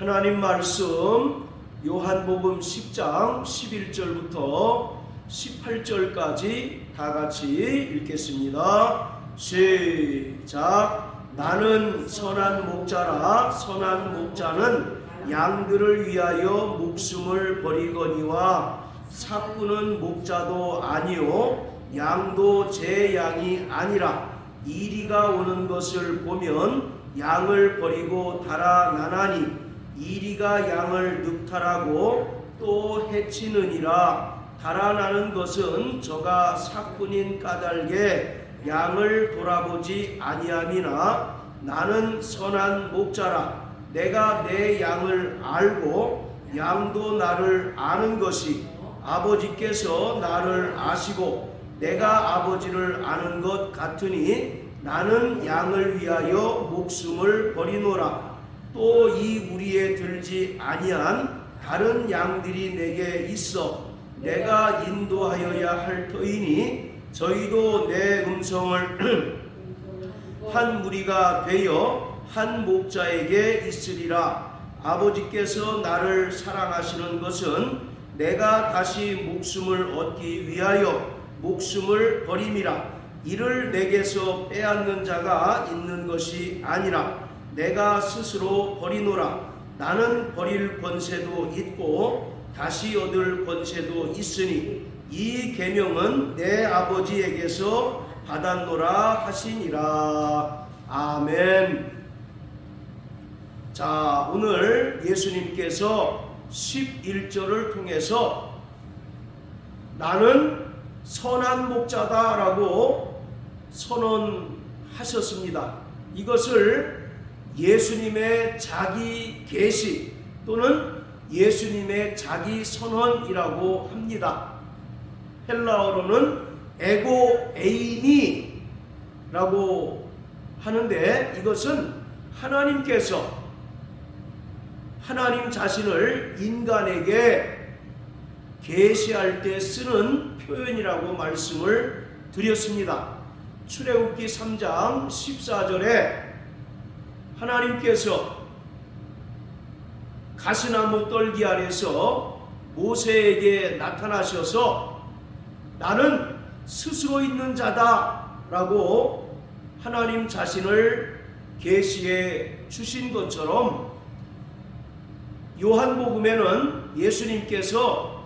하나님 말씀 요한복음 10장 11절부터 18절까지 다 같이 읽겠습니다. 시작. 나는 선한 목자라. 선한 목자는 양들을 위하여 목숨을 버리거니와 삭구는 목자도 아니요 양도 제 양이 아니라 이리가 오는 것을 보면 양을 버리고 달아나나니 이리가 양을 늑탈하고 또 해치느니라. 달아나는 것은 저가 삭군인 까닭에 양을 돌아보지 아니함이나 나는 선한 목자라. 내가 내 양을 알고 양도 나를 아는 것이 아버지께서 나를 아시고 내가 아버지를 아는 것 같으니 나는 양을 위하여 목숨을 버리노라. 또 이 우리에 들지 아니한 다른 양들이 내게 있어 내가 인도하여야 할 터이니 저희도 내 음성을 한 무리가 되어 한 목자에게 있으리라. 아버지께서 나를 사랑하시는 것은 내가 다시 목숨을 얻기 위하여 목숨을 버림이라. 이를 내게서 빼앗는 자가 있는 것이 아니라 내가 스스로 버리노라. 나는 버릴 권세도 있고 다시 얻을 권세도 있으니 이 계명은 내 아버지에게서 받았노라 하시니라. 아멘. 자, 오늘 예수님께서 11절을 통해서 나는 선한 목자다라고 선언하셨습니다. 이것을 예수님의 자기 계시 또는 예수님의 자기 선언이라고 합니다. 헬라어로는 에고 에이미라고 하는데 이것은 하나님께서 하나님 자신을 인간에게 계시할 때 쓰는 표현이라고 말씀을 드렸습니다. 출애굽기 3장 14절에 하나님께서 가시나무 떨기 아래서 모세에게 나타나셔서 나는 스스로 있는 자다 라고 하나님 자신을 계시해 주신 것처럼 요한복음에는 예수님께서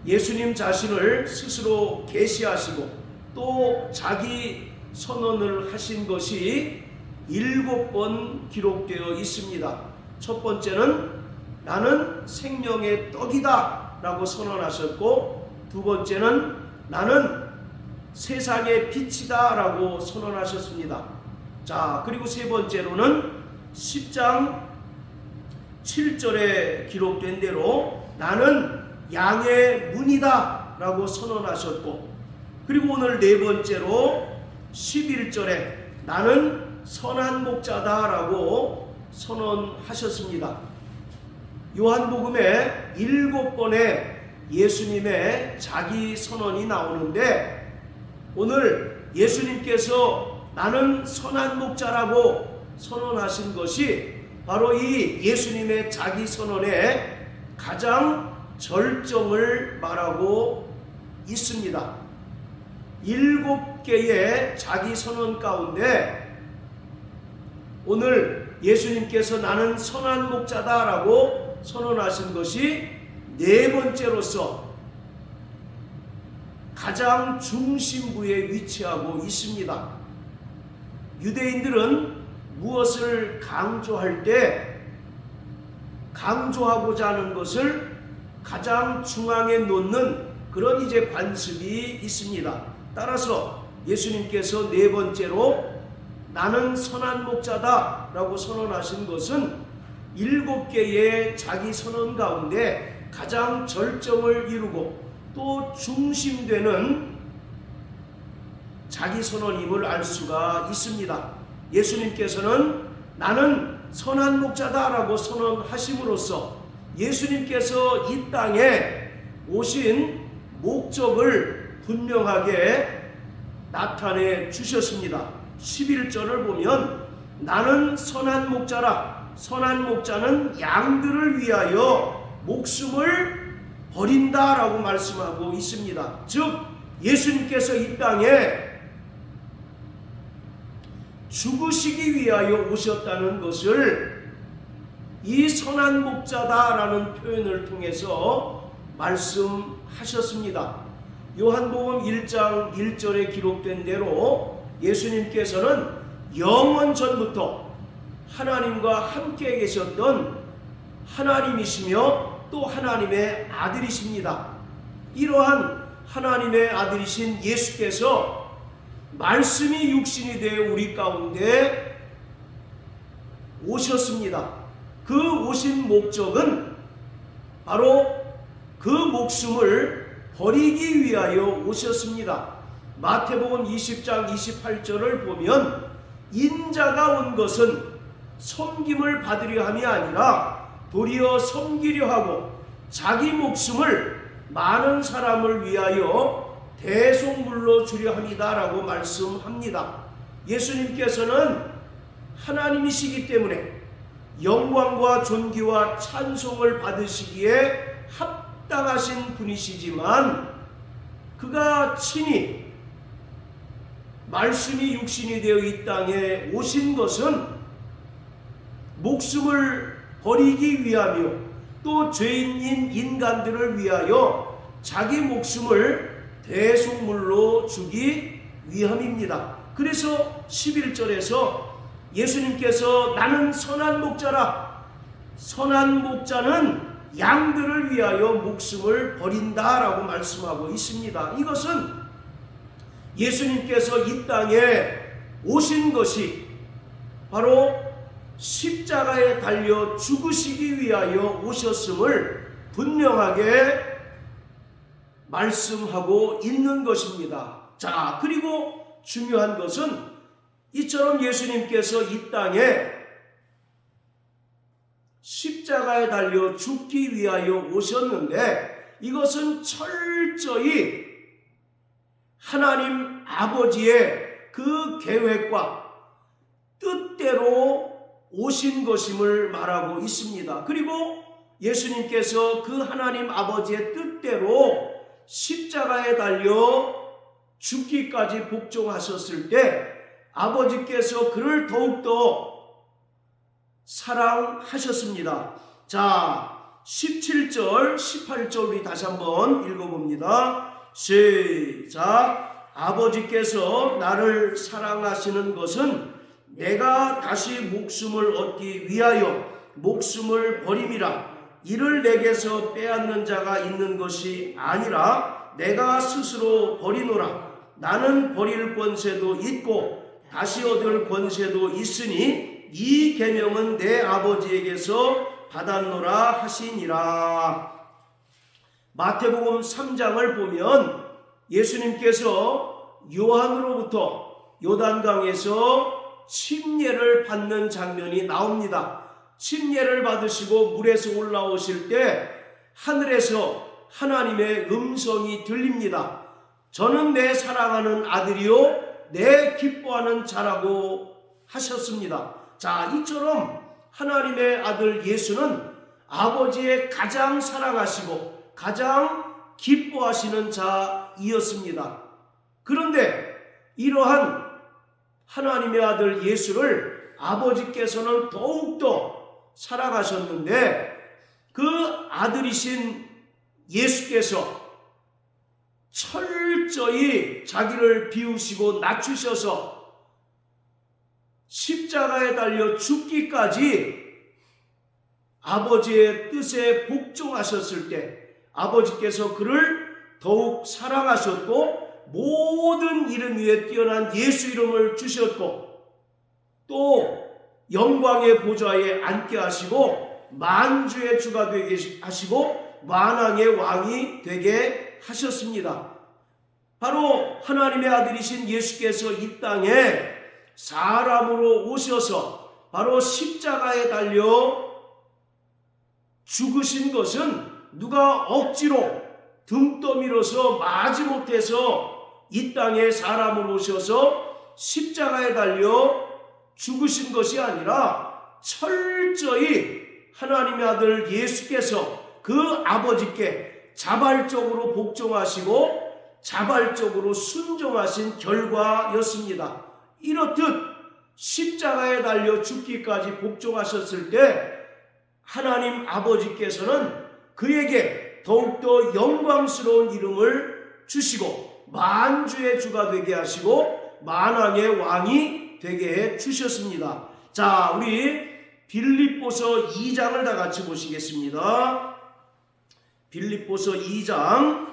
예수님 자신을 스스로 계시하시고 또 자기 선언을 하신 것이 7번 기록되어 있습니다. 첫 번째는 나는 생명의 떡이다 라고 선언하셨고, 두 번째는 나는 세상의 빛이다 라고 선언하셨습니다. 자, 그리고 세 번째로는 10장 7절에 기록된 대로 나는 양의 문이다 라고 선언하셨고, 그리고 오늘 네 번째로 11절에 나는 선한 목자다 라고 선언하셨습니다. 요한복음에 7번의 예수님의 자기 선언이 나오는데 오늘 예수님께서 나는 선한 목자라고 선언하신 것이 바로 이 예수님의 자기 선언의 가장 절정을 말하고 있습니다. 7개의 자기 선언 가운데 오늘 예수님께서 나는 선한 목자다라고 선언하신 것이 네 번째로서 가장 중심부에 위치하고 있습니다. 유대인들은 무엇을 강조할 때 강조하고자 하는 것을 가장 중앙에 놓는 그런 이제 관습이 있습니다. 따라서 예수님께서 네 번째로 나는 선한 목자다 라고 선언하신 것은 7개의 자기 선언 가운데 가장 절정을 이루고 또 중심되는 자기 선언임을 알 수가 있습니다. 예수님께서는 나는 선한 목자다 라고 선언하심으로써 예수님께서 이 땅에 오신 목적을 분명하게 나타내 주셨습니다. 11절을 보면 나는 선한 목자라. 선한 목자는 양들을 위하여 목숨을 버린다라고 말씀하고 있습니다. 즉 예수님께서 이 땅에 죽으시기 위하여 오셨다는 것을 이 선한 목자다라는 표현을 통해서 말씀하셨습니다. 요한복음 1장 1절에 기록된 대로 예수님께서는 영원 전부터 하나님과 함께 계셨던 하나님이시며 또 하나님의 아들이십니다. 이러한 하나님의 아들이신 예수께서 말씀이 육신이 되어 우리 가운데 오셨습니다. 그 오신 목적은 바로 그 목숨을 버리기 위하여 오셨습니다. 마태복음 20장 28절을 보면 인자가 온 것은 섬김을 받으려 함이 아니라 도리어 섬기려 하고 자기 목숨을 많은 사람을 위하여 대속물로 주려 함이다라고 말씀합니다. 예수님께서는 하나님이시기 때문에 영광과 존귀와 찬송을 받으시기에 합당하신 분이시지만 그가 친히 말씀이 육신이 되어 이 땅에 오신 것은 목숨을 버리기 위하며 또 죄인인 인간들을 위하여 자기 목숨을 대속물로 주기 위함입니다. 그래서 11절에서 예수님께서 나는 선한 목자라, 선한 목자는 양들을 위하여 목숨을 버린다라고 말씀하고 있습니다. 이것은 예수님께서 이 땅에 오신 것이 바로 십자가에 달려 죽으시기 위하여 오셨음을 분명하게 말씀하고 있는 것입니다. 자, 그리고 중요한 것은 이처럼 예수님께서 이 땅에 십자가에 달려 죽기 위하여 오셨는데 이것은 철저히 하나님 아버지의 그 계획과 뜻대로 오신 것임을 말하고 있습니다. 그리고 예수님께서 그 하나님 아버지의 뜻대로 십자가에 달려 죽기까지 복종하셨을 때 아버지께서 그를 더욱더 사랑하셨습니다. 자, 17절, 18절 우리 다시 한번 읽어봅니다. 시작. 아버지께서 나를 사랑하시는 것은 내가 다시 목숨을 얻기 위하여 목숨을 버림이라. 이를 내게서 빼앗는 자가 있는 것이 아니라 내가 스스로 버리노라. 나는 버릴 권세도 있고 다시 얻을 권세도 있으니 이 계명은 내 아버지에게서 받았노라 하시니라. 마태복음 3장을 보면 예수님께서 요한으로부터 요단강에서 침례를 받는 장면이 나옵니다. 침례를 받으시고 물에서 올라오실 때 하늘에서 하나님의 음성이 들립니다. 저는 내 사랑하는 아들이요 내 기뻐하는 자라고 하셨습니다. 자, 이처럼 하나님의 아들 예수는 아버지의 가장 사랑하시고 가장 기뻐하시는 자이었습니다. 그런데 이러한 하나님의 아들 예수를 아버지께서는 더욱더 사랑하셨는데 그 아들이신 예수께서 철저히 자기를 비우시고 낮추셔서 십자가에 달려 죽기까지 아버지의 뜻에 복종하셨을 때 아버지께서 그를 더욱 사랑하셨고 모든 이름 위에 뛰어난 예수 이름을 주셨고 또 영광의 보좌에 앉게 하시고 만주의 주가 되게 하시고 만왕의 왕이 되게 하셨습니다. 바로 하나님의 아들이신 예수께서 이 땅에 사람으로 오셔서 바로 십자가에 달려 죽으신 것은 누가 억지로 등 떠밀어서 마지못해서 이 땅에 사람으로 오셔서 십자가에 달려 죽으신 것이 아니라 철저히 철저히 하나님의 아들 예수께서 그 아버지께 자발적으로 복종하시고 자발적으로 순종하신 결과였습니다. 이렇듯 십자가에 달려 죽기까지 복종하셨을 때 하나님 아버지께서는 그에게 더욱더 영광스러운 이름을 주시고 만주의 주가 되게 하시고 만왕의 왕이 되게 해 주셨습니다. 자, 우리 빌립보서 2장을 다 같이 보시겠습니다. 빌립보서 2장,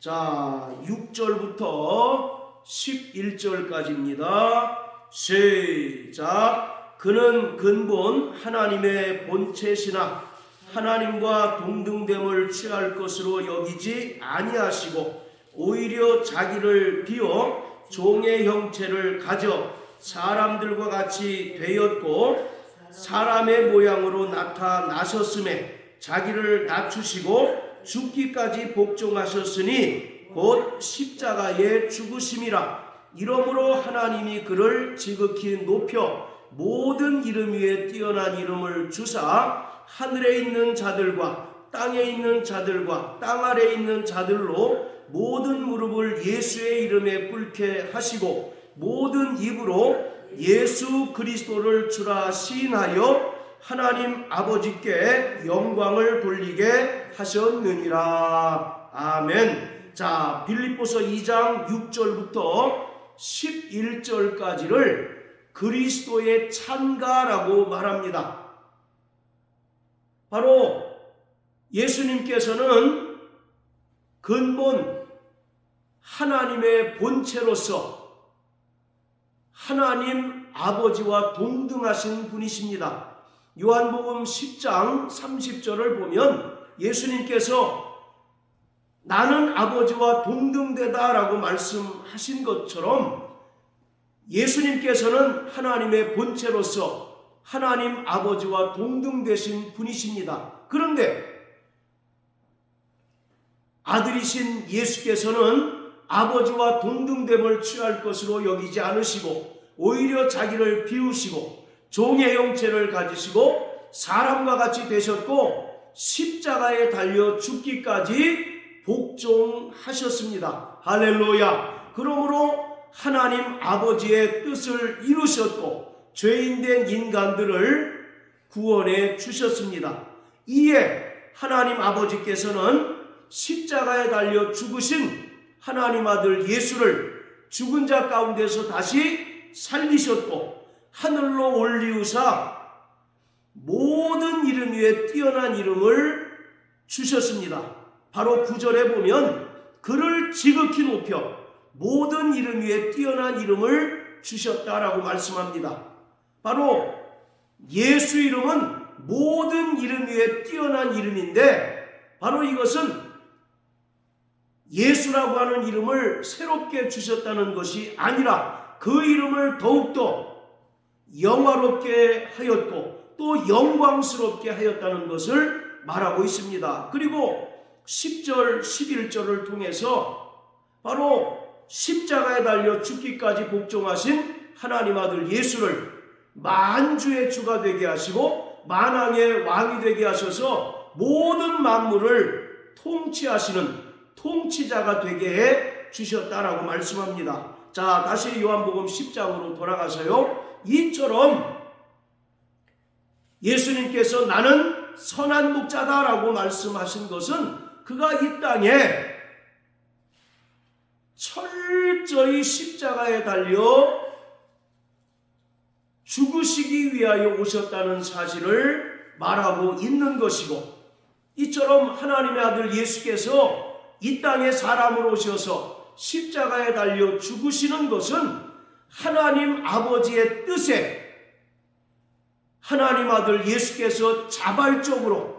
자, 6절부터 11절까지입니다. 시작. 그는 근본 하나님의 본체시나 하나님과 동등됨을 취할 것으로 여기지 아니하시고 오히려 자기를 비워 종의 형체를 가져 사람들과 같이 되었고 사람의 모양으로 나타나셨음에 자기를 낮추시고 죽기까지 복종하셨으니 곧 십자가의 죽으심이라. 이러므로 하나님이 그를 지극히 높여 모든 이름 위에 뛰어난 이름을 주사 하늘에 있는 자들과 땅에 있는 자들과 땅 아래에 있는 자들로 모든 무릎을 예수의 이름에 꿇게 하시고 모든 입으로 예수 그리스도를 주라 시인하여 하나님 아버지께 영광을 돌리게 하셨느니라. 아멘. 자, 빌립보서 2장 6절부터 11절까지를 그리스도의 찬가라고 말합니다. 바로 예수님께서는 근본 하나님의 본체로서 하나님 아버지와 동등하신 분이십니다. 요한복음 10장 30절을 보면 예수님께서 나는 아버지와 동등되다 라고 말씀하신 것처럼 예수님께서는 하나님의 본체로서 하나님 아버지와 동등되신 분이십니다. 그런데 아들이신 예수께서는 아버지와 동등됨을 취할 것으로 여기지 않으시고 오히려 자기를 비우시고 종의 형체를 가지시고 사람과 같이 되셨고 십자가에 달려 죽기까지 복종하셨습니다. 할렐루야. 그러므로 하나님 아버지의 뜻을 이루셨고 죄인된 인간들을 구원해 주셨습니다. 이에 하나님 아버지께서는 십자가에 달려 죽으신 하나님 아들 예수를 죽은 자 가운데서 다시 살리셨고 하늘로 올리우사 모든 이름 위에 뛰어난 이름을 주셨습니다. 바로 9절에 보면 그를 지극히 높여 모든 이름 위에 뛰어난 이름을 주셨다라고 말씀합니다. 바로 예수 이름은 모든 이름 위에 뛰어난 이름인데 바로 이것은 예수라고 하는 이름을 새롭게 주셨다는 것이 아니라 그 이름을 더욱더 영화롭게 하였고 또 영광스럽게 하였다는 것을 말하고 있습니다. 그리고 10절, 11절을 통해서 바로 십자가에 달려 죽기까지 복종하신 하나님 아들 예수를 만주의 주가 되게 하시고 만왕의 왕이 되게 하셔서 모든 만물을 통치하시는 통치자가 되게 해 주셨다라고 말씀합니다. 자, 다시 요한복음 10장으로 돌아가서요. 이처럼 예수님께서 나는 선한 목자다라고 말씀하신 것은 그가 이 땅에 철저히 십자가에 달려 죽으시기 위하여 오셨다는 사실을 말하고 있는 것이고 이처럼 하나님의 아들 예수께서 이 땅에 사람으로 오셔서 십자가에 달려 죽으시는 것은 하나님 아버지의 뜻에 하나님 아들 예수께서 자발적으로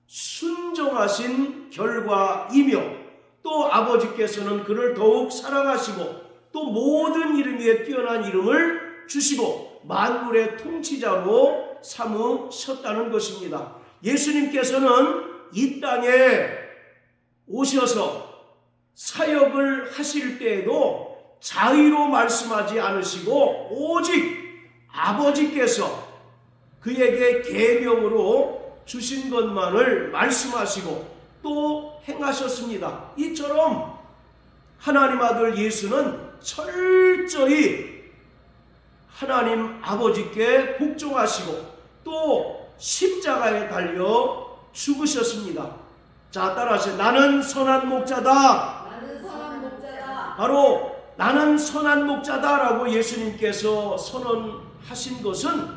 순종하신 결과이며 또 아버지께서는 그를 더욱 사랑하시고 또 모든 이름 위에 뛰어난 이름을 주시고 만물의 통치자로 삼으셨다는 것입니다. 예수님께서는 이 땅에 오셔서 사역을 하실 때에도 자의로 말씀하지 않으시고 오직 아버지께서 그에게 계명으로 주신 것만을 말씀하시고 또 행하셨습니다. 이처럼 하나님 아들 예수는 철저히 하나님 아버지께 복종하시고 또 십자가에 달려 죽으셨습니다. 자, 따라하세요. 나는 선한 목자다. 나는 선한 목자다. 바로 나는 선한 목자다라고 예수님께서 선언하신 것은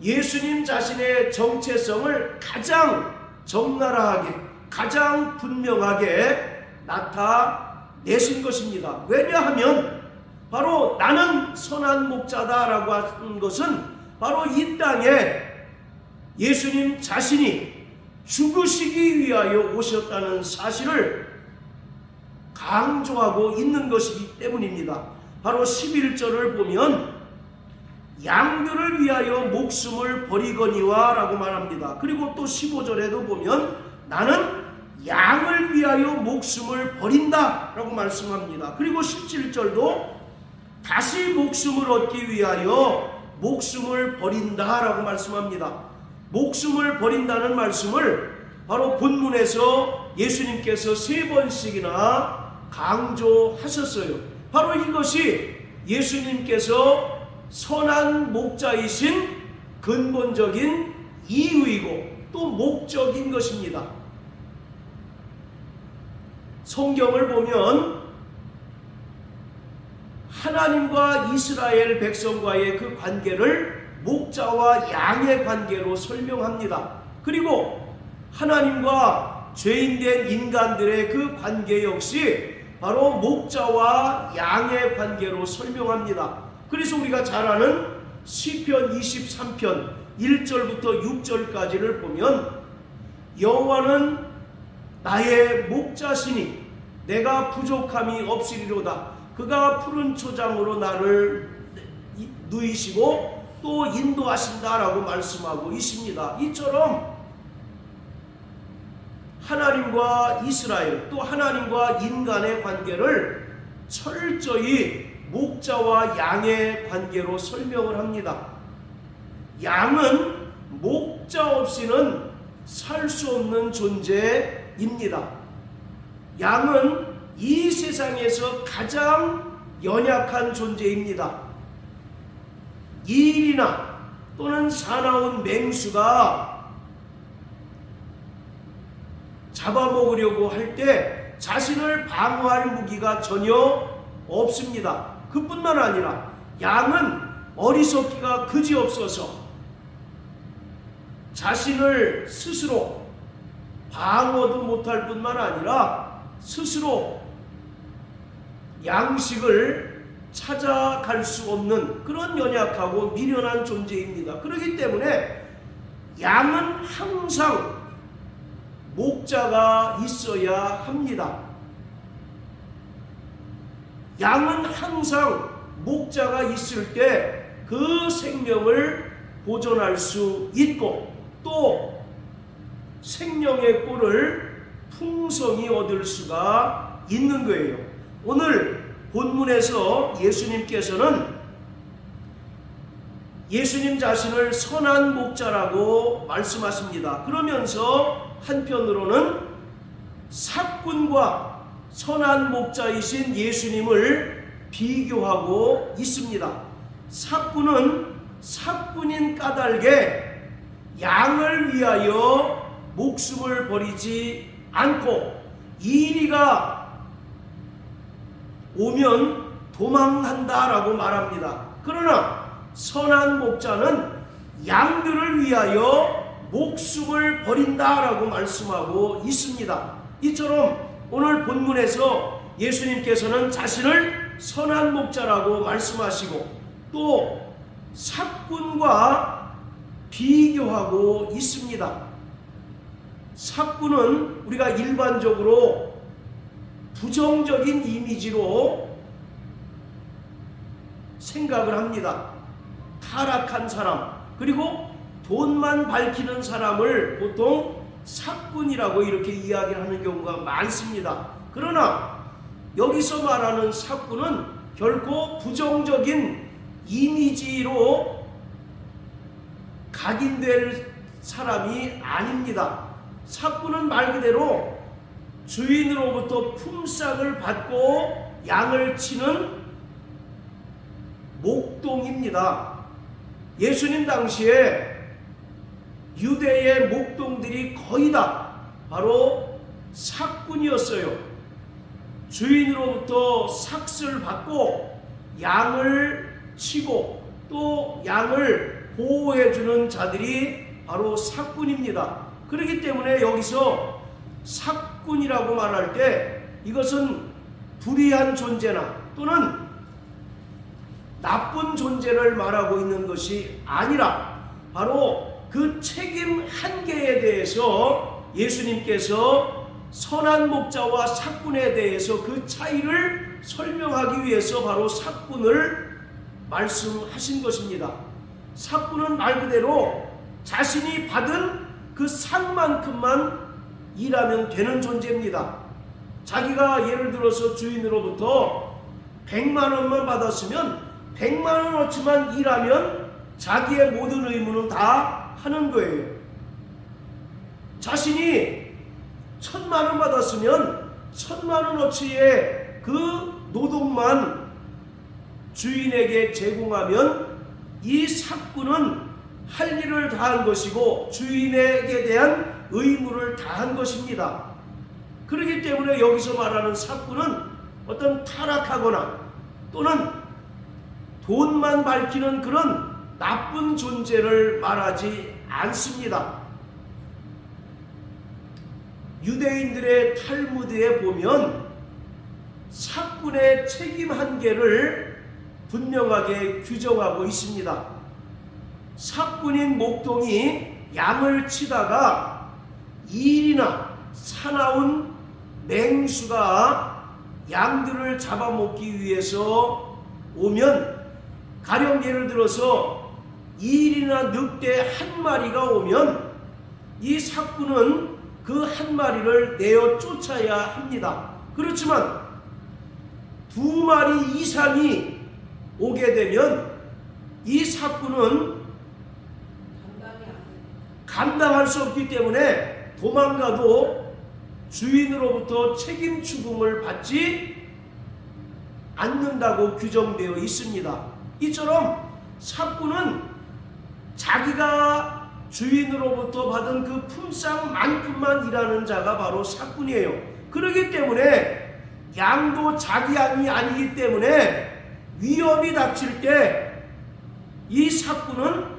예수님 자신의 정체성을 가장 적나라하게, 가장 분명하게 나타내신 것입니다. 왜냐하면 바로 나는 선한 목자다라고 하는 것은 바로 이 땅에 예수님 자신이 죽으시기 위하여 오셨다는 사실을 강조하고 있는 것이기 때문입니다. 바로 11절을 보면 양들을 위하여 목숨을 버리거니와 라고 말합니다. 그리고 또 15절에도 보면 나는 양을 위하여 목숨을 버린다 라고 말씀합니다. 그리고 17절도 다시 목숨을 얻기 위하여 목숨을 버린다 라고 말씀합니다. 목숨을 버린다는 말씀을 바로 본문에서 예수님께서 3번씩이나 강조하셨어요. 바로 이것이 예수님께서 선한 목자이신 근본적인 이유이고 또 목적인 것입니다. 성경을 보면 하나님과 이스라엘 백성과의 그 관계를 목자와 양의 관계로 설명합니다. 그리고 하나님과 죄인된 인간들의 그 관계 역시 바로 목자와 양의 관계로 설명합니다. 그래서 우리가 잘 아는 시편 23편 1절부터 6절까지를 보면 여호와는 나의 목자시니 내가 부족함이 없으리로다. 그가 푸른 초장으로 나를 누이시고 또 인도하신다라고 말씀하고 있습니다. 이처럼 하나님과 이스라엘 또 하나님과 인간의 관계를 철저히 목자와 양의 관계로 설명을 합니다. 양은 목자 없이는 살 수 없는 존재입니다. 양은 이 세상에서 가장 연약한 존재입니다. 이일이나 또는 사나운 맹수가 잡아먹으려고 할 때 자신을 방어할 무기가 전혀 없습니다. 그뿐만 아니라 양은 어리석기가 그지없어서 자신을 스스로 방어도 못할 뿐만 아니라 스스로 양식을 찾아갈 수 없는 그런 연약하고 미련한 존재입니다. 그렇기 때문에 양은 항상 목자가 있어야 합니다. 양은 항상 목자가 있을 때 그 생명을 보존할 수 있고 또 생명의 꼴을 풍성히 얻을 수가 있는 거예요. 오늘 본문에서 예수님께서는 예수님 자신을 선한 목자라고 말씀하십니다. 그러면서 한편으로는 삭군과 선한 목자이신 예수님을 비교하고 있습니다. 삭군은 삭군인 까닭에 양을 위하여 목숨을 버리지 않고 이리가 오면 도망한다라고 말합니다. 그러나 선한 목자는 양들을 위하여 목숨을 버린다라고 말씀하고 있습니다. 이처럼 오늘 본문에서 예수님께서는 자신을 선한 목자라고 말씀하시고 또 삭군과 비교하고 있습니다. 삭군은 우리가 일반적으로 부정적인 이미지로 생각을 합니다. 타락한 사람, 그리고 돈만 밝히는 사람을 보통 삭군이라고 이렇게 이야기하는 경우가 많습니다. 그러나 여기서 말하는 삭군은 결코 부정적인 이미지로 각인될 사람이 아닙니다. 삭군은 말 그대로 주인으로부터 품삯을 받고 양을 치는 목동입니다. 예수님 당시에 유대의 목동들이 거의 다 바로 삭군이었어요. 주인으로부터 삭스를 받고 양을 치고 또 양을 보호해주는 자들이 바로 삭군입니다. 그렇기 때문에 여기서 삭군이라고 말할 때 이것은 불의한 존재나 또는 나쁜 존재를 말하고 있는 것이 아니라 바로 그 책임 한계에 대해서 예수님께서 선한 목자와 삭군에 대해서 그 차이를 설명하기 위해서 바로 삭군을 말씀하신 것입니다. 삭군은 말 그대로 자신이 받은 그 상만큼만 일하면 되는 존재입니다. 자기가 예를 들어서 주인으로부터 100만 원만 받았으면 100만 원어치만 일하면 자기의 모든 의무는 다 하는 거예요. 자신이 1000만 원 받았으면 1000만 원어치의 그 노동만 주인에게 제공하면 이 삭군은 할 일을 다한 것이고 주인에게 대한 의무를 다한 것입니다. 그렇기 때문에 여기서 말하는 삭군은 어떤 타락하거나 또는 돈만 밝히는 그런 나쁜 존재를 말하지 않습니다. 유대인들의 탈무드에 보면 삭군의 책임 한계를 분명하게 규정하고 있습니다. 삭군인 목동이 양을 치다가 일이나 사나운 맹수가 양들을 잡아먹기 위해서 오면, 가령 예를 들어서 일이나 늑대 한 마리가 오면 이 삭군은 그 한 마리를 내어 쫓아야 합니다. 그렇지만 2마리 이상이 오게 되면 이 삭군은 감당할 수 없기 때문에 도망가도 주인으로부터 책임 추궁을 받지 않는다고 규정되어 있습니다. 이처럼 삭군은 자기가 주인으로부터 받은 그 품삯만큼만 일하는 자가 바로 삭군이에요. 그렇기 때문에 양도 자기 양이 아니기 때문에 위험이 닥칠 때 이 삭군은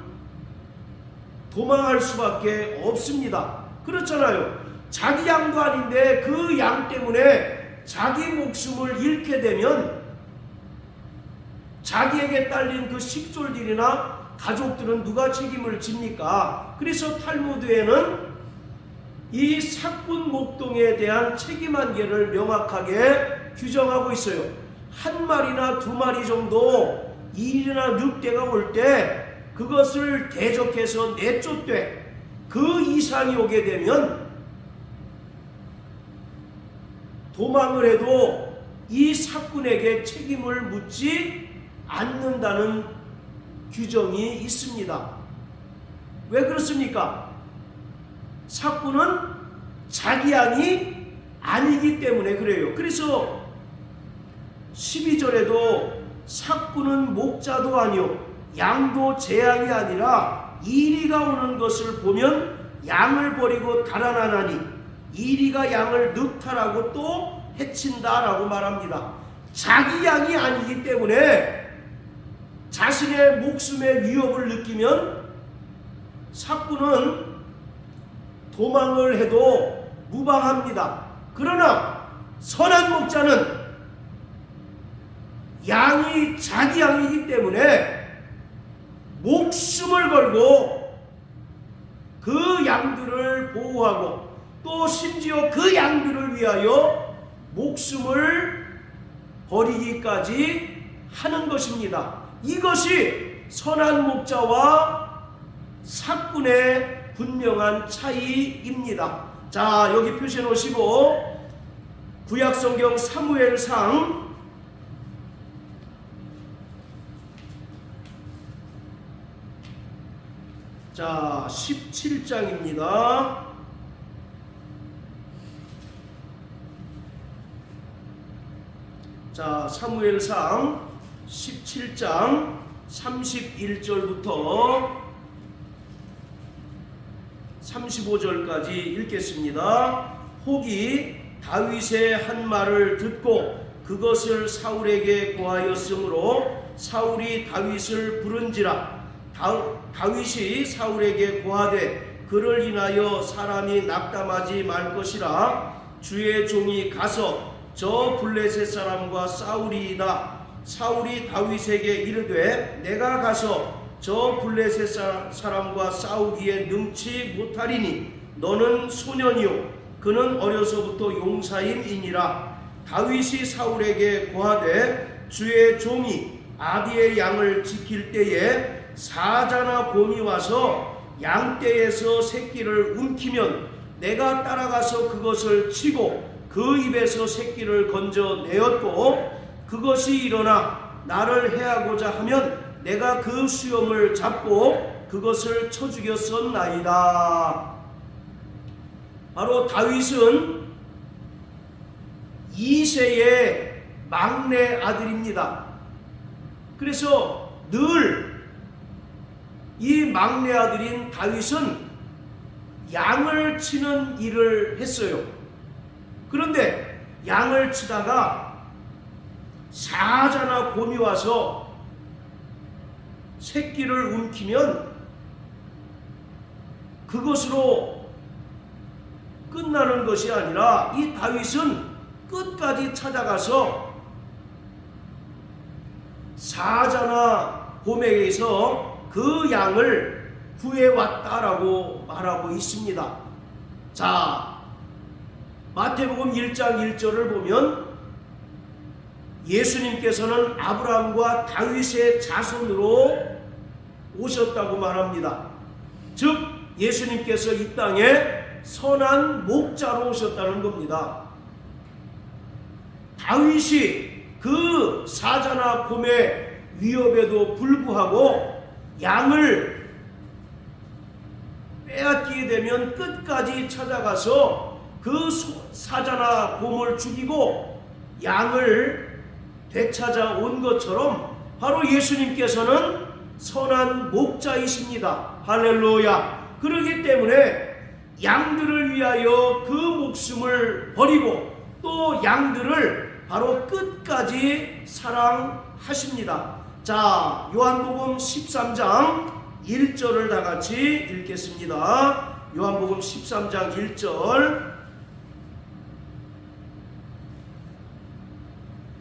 도망할 수밖에 없습니다. 그렇잖아요. 자기 양도 아닌데 그 양 때문에 자기 목숨을 잃게 되면 자기에게 딸린 그 식솔들이나 가족들은 누가 책임을 집니까? 그래서 탈무드에는 이 삭군 목동에 대한 책임 한계를 명확하게 규정하고 있어요. 한 마리나 2마리 정도 일이나 늑대가 올 때 그것을 대적해서 내쫓되 그 이상이 오게 되면 도망을 해도 이 삭군에게 책임을 묻지 않는다는 규정이 있습니다. 왜 그렇습니까? 삭군은 자기 양이 아니기 때문에 그래요. 그래서 12절에도 삭군은 목자도 아니요 양도 제 양이 아니라 이리가 오는 것을 보면 양을 버리고 달아나나니 이리가 양을 늑탈하고 또 해친다라고 말합니다. 자기 양이 아니기 때문에 자신의 목숨의 위협을 느끼면 삭군은 도망을 해도 무방합니다. 그러나 선한 목자는 양이 자기 양이기 때문에 목숨을 걸고 그 양들을 보호하고 또 심지어 그 양들을 위하여 목숨을 버리기까지 하는 것입니다. 이것이 선한 목자와 삭군의 분명한 차이입니다. 자, 여기 표시해 놓으시고 구약성경 사무엘상 자, 17장입니다. 자, 사무엘상 17장 31절부터 35절까지 읽겠습니다. 혹이 다윗의 한 말을 듣고 그것을 사울에게 고하였으므로 사울이 다윗을 부른지라. 다윗이 사울에게 고하되 그를 인하여 사람이 낙담하지 말 것이라. 주의 종이 가서 저 블레셋 사람과 싸우리이다. 사울이 다윗에게 이르되 내가 가서 저 블레셋 사람과 싸우기에 능치 못하리니 너는 소년이요 그는 어려서부터 용사임이니라. 다윗이 사울에게 고하되 주의 종이 아비의 양을 지킬 때에 사자나 곰이 와서 양떼에서 새끼를 움키면 내가 따라가서 그것을 치고 그 입에서 새끼를 건져내었고 그것이 일어나 나를 해하고자 하면 내가 그 수염을 잡고 그것을 쳐 죽였었나이다. 바로 다윗은 이새의 막내 아들입니다. 그래서 늘 이 막내 아들인 다윗은 양을 치는 일을 했어요. 그런데 양을 치다가 사자나 곰이 와서 새끼를 움키면 그것으로 끝나는 것이 아니라 이 다윗은 끝까지 찾아가서 사자나 곰에게서 그 양을 구해왔다라고 말하고 있습니다. 자, 마태복음 1장 1절을 보면 예수님께서는 아브라함과 다윗의 자손으로 오셨다고 말합니다. 즉 예수님께서 이 땅에 선한 목자로 오셨다는 겁니다. 다윗이 그 사자나 곰의 위협에도 불구하고 양을 빼앗기게 되면 끝까지 찾아가서 그 사자나 곰을 죽이고 양을 되찾아 온 것처럼 바로 예수님께서는 선한 목자이십니다. 할렐루야. 그렇기 때문에 양들을 위하여 그 목숨을 버리고 또 양들을 바로 끝까지 사랑하십니다. 자, 요한복음 13장 1절을 다 같이 읽겠습니다. 요한복음 13장 1절.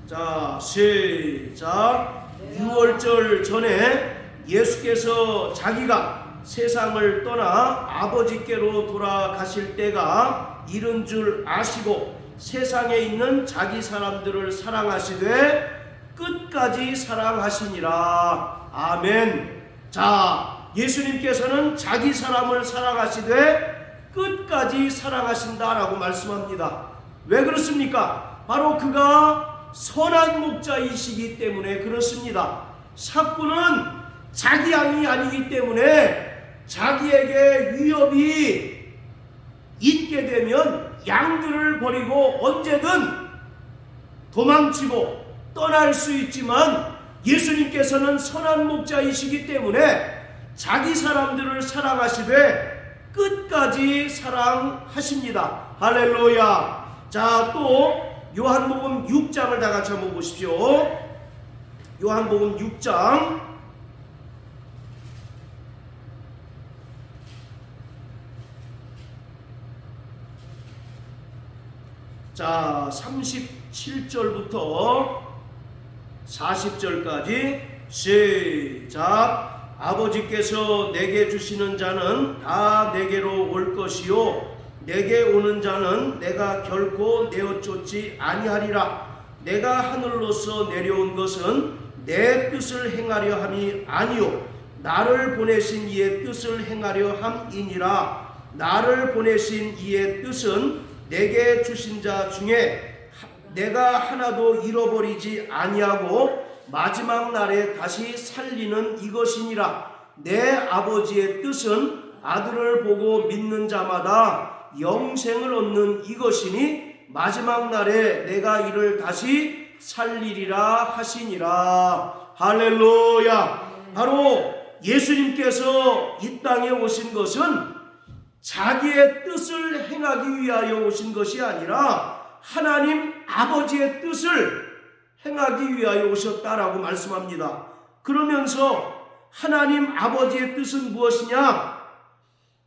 자, 시작. 6월절 전에 예수께서 자기가 세상을 떠나 아버지께로 돌아가실 때가 이른 줄 아시고 세상에 있는 자기 사람들을 사랑하시되 끝까지 사랑하시니라. 아멘. 자, 예수님께서는 자기 사람을 사랑하시되 끝까지 사랑하신다라고 말씀합니다. 왜 그렇습니까? 바로 그가 선한 목자이시기 때문에 그렇습니다. 삭구는 자기 양이 아니기 때문에 자기에게 위협이 있게 되면 양들을 버리고 언제든 도망치고 떠날 수 있지만 예수님께서는 선한 목자이시기 때문에 자기 사람들을 사랑하시되 끝까지 사랑하십니다. 할렐루야. 자, 또 요한복음 6장을 다 같이 한번 보십시오. 요한복음 6장 자, 37절부터 40절까지 시작. 아버지께서 내게 주시는 자는 다 내게로 올 것이요 내게 오는 자는 내가 결코 내어 쫓지 아니하리라. 내가 하늘로서 내려온 것은 내 뜻을 행하려 함이 아니요 나를 보내신 이의 뜻을 행하려 함이니라. 나를 보내신 이의 뜻은 내게 주신 자 중에 내가 하나도 잃어버리지 아니하고 마지막 날에 다시 살리는 이것이니라. 내 아버지의 뜻은 아들을 보고 믿는 자마다 영생을 얻는 이것이니 마지막 날에 내가 이를 다시 살리리라 하시니라. 할렐루야. 바로 예수님께서 이 땅에 오신 것은 자기의 뜻을 행하기 위하여 오신 것이 아니라 하나님 아버지의 뜻을 행하기 위하여 오셨다라고 말씀합니다. 그러면서 하나님 아버지의 뜻은 무엇이냐?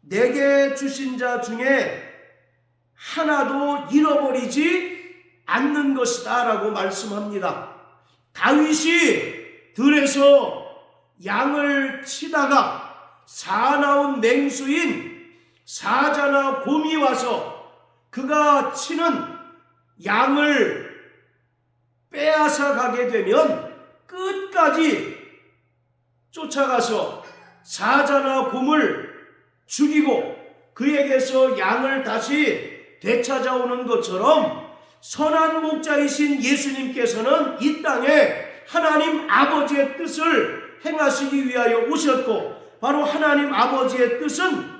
내게 주신 자 중에 하나도 잃어버리지 않는 것이다 라고 말씀합니다. 다윗이 들에서 양을 치다가 사나운 맹수인 사자나 곰이 와서 그가 치는 양을 빼앗아 가게 되면 끝까지 쫓아가서 사자나 곰을 죽이고 그에게서 양을 다시 되찾아오는 것처럼 선한 목자이신 예수님께서는 이 땅에 하나님 아버지의 뜻을 행하시기 위하여 오셨고, 바로 하나님 아버지의 뜻은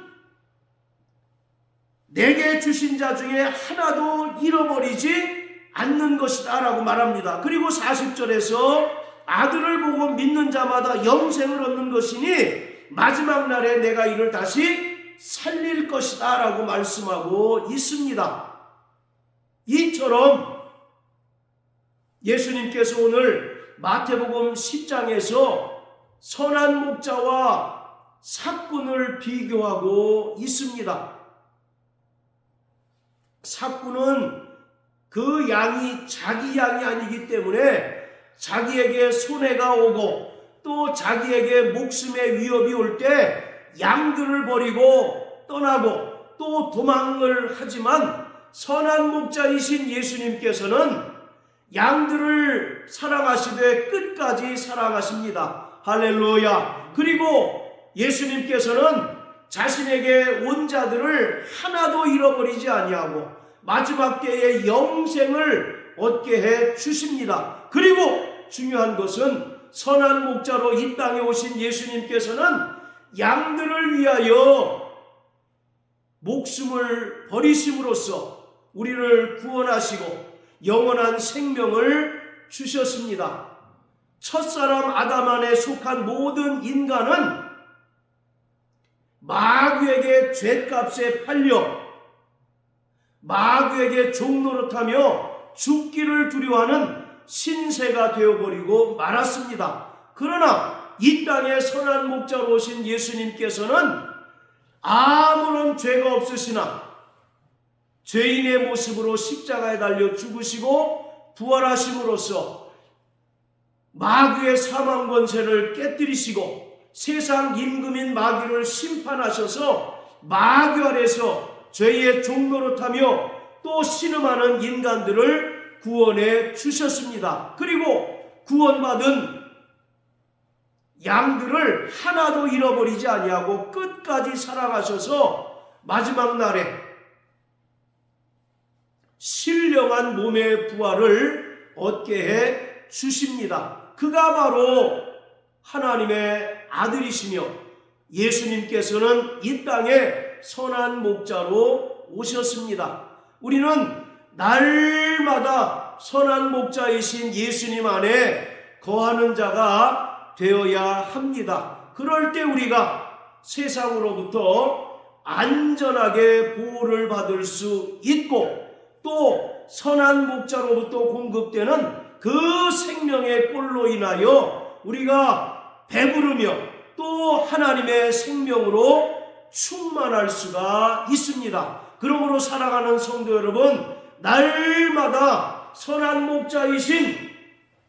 내게 주신 자 중에 하나도 잃어버리지 않는 것이다 라고 말합니다. 그리고 40절에서 아들을 보고 믿는 자마다 영생을 얻는 것이니 마지막 날에 내가 이를 다시 살릴 것이다 라고 말씀하고 있습니다. 이처럼 예수님께서 오늘 마태복음 10장에서 선한 목자와 삭군을 비교하고 있습니다. 삭군은 그 양이 자기 양이 아니기 때문에 자기에게 손해가 오고 또 자기에게 목숨의 위협이 올 때 양들을 버리고 떠나고 또 도망을 하지만, 선한 목자이신 예수님께서는 양들을 사랑하시되 끝까지 사랑하십니다. 할렐루야. 그리고 예수님께서는 자신에게 온 자들을 하나도 잃어버리지 아니하고 마지막 때에 영생을 얻게 해 주십니다. 그리고 중요한 것은 선한 목자로 이 땅에 오신 예수님께서는 양들을 위하여 목숨을 버리심으로써 우리를 구원하시고 영원한 생명을 주셨습니다. 첫사람 아담 안에 속한 모든 인간은 마귀에게 죗값에 팔려 마귀에게 종노릇하며 죽기를 두려워하는 신세가 되어버리고 말았습니다. 그러나 이 땅에 선한 목자로 오신 예수님께서는 아무런 죄가 없으시나 죄인의 모습으로 십자가에 달려 죽으시고 부활하심으로써 마귀의 사망 권세를 깨뜨리시고 세상 임금인 마귀를 심판하셔서 마귀 아래서 죄의 종노릇하며 또 신음하는 인간들을 구원해 주셨습니다. 그리고 구원받은 양들을 하나도 잃어버리지 아니하고 끝까지 사랑하셔서 마지막 날에 신령한 몸의 부활을 얻게 해 주십니다. 그가 바로 하나님의 아들이시며 예수님께서는 이 땅에 선한 목자로 오셨습니다. 우리는 날마다 선한 목자이신 예수님 안에 거하는 자가 되어야 합니다. 그럴 때 우리가 세상으로부터 안전하게 보호를 받을 수 있고 또 선한 목자로부터 공급되는 그 생명의 꼴로 인하여 우리가 배부르며 또 하나님의 생명으로 충만할 수가 있습니다. 그러므로 사랑하는 성도 여러분, 날마다 선한 목자이신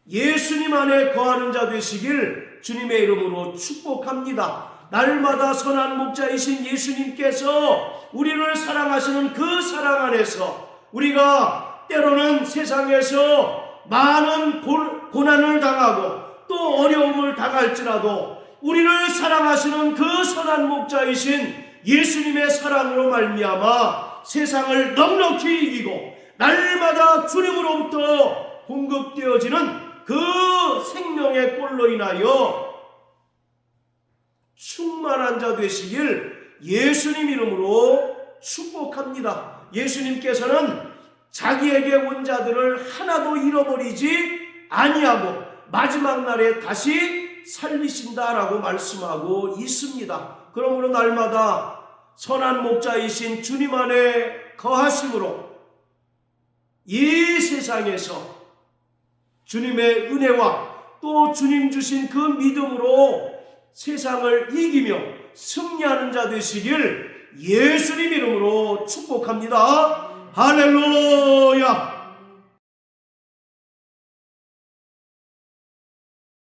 예수님 안에 거하는 자 되시길 주님의 이름으로 축복합니다. 날마다 선한 목자이신 예수님께서 우리를 사랑하시는 그 사랑 안에서 우리가 때로는 세상에서 많은 고난을 당하고 또 어려움을 당할지라도 우리를 사랑하시는 그 선한 목자이신 예수님의 사랑으로 말미암아 세상을 넉넉히 이기고 날마다 주님으로부터 공급되어지는 그 생명의 꼴로 인하여 충만한 자 되시길 예수님 이름으로 축복합니다. 예수님께서는 자기에게 온 자들을 하나도 잃어버리지 아니하고 마지막 날에 다시 살리신다라고 말씀하고 있습니다. 그러므로 날마다 선한 목자이신 주님 안에 거하심으로 이 세상에서 주님의 은혜와 또 주님 주신 그 믿음으로 세상을 이기며 승리하는 자 되시길 예수님 이름으로 축복합니다. 할렐루야.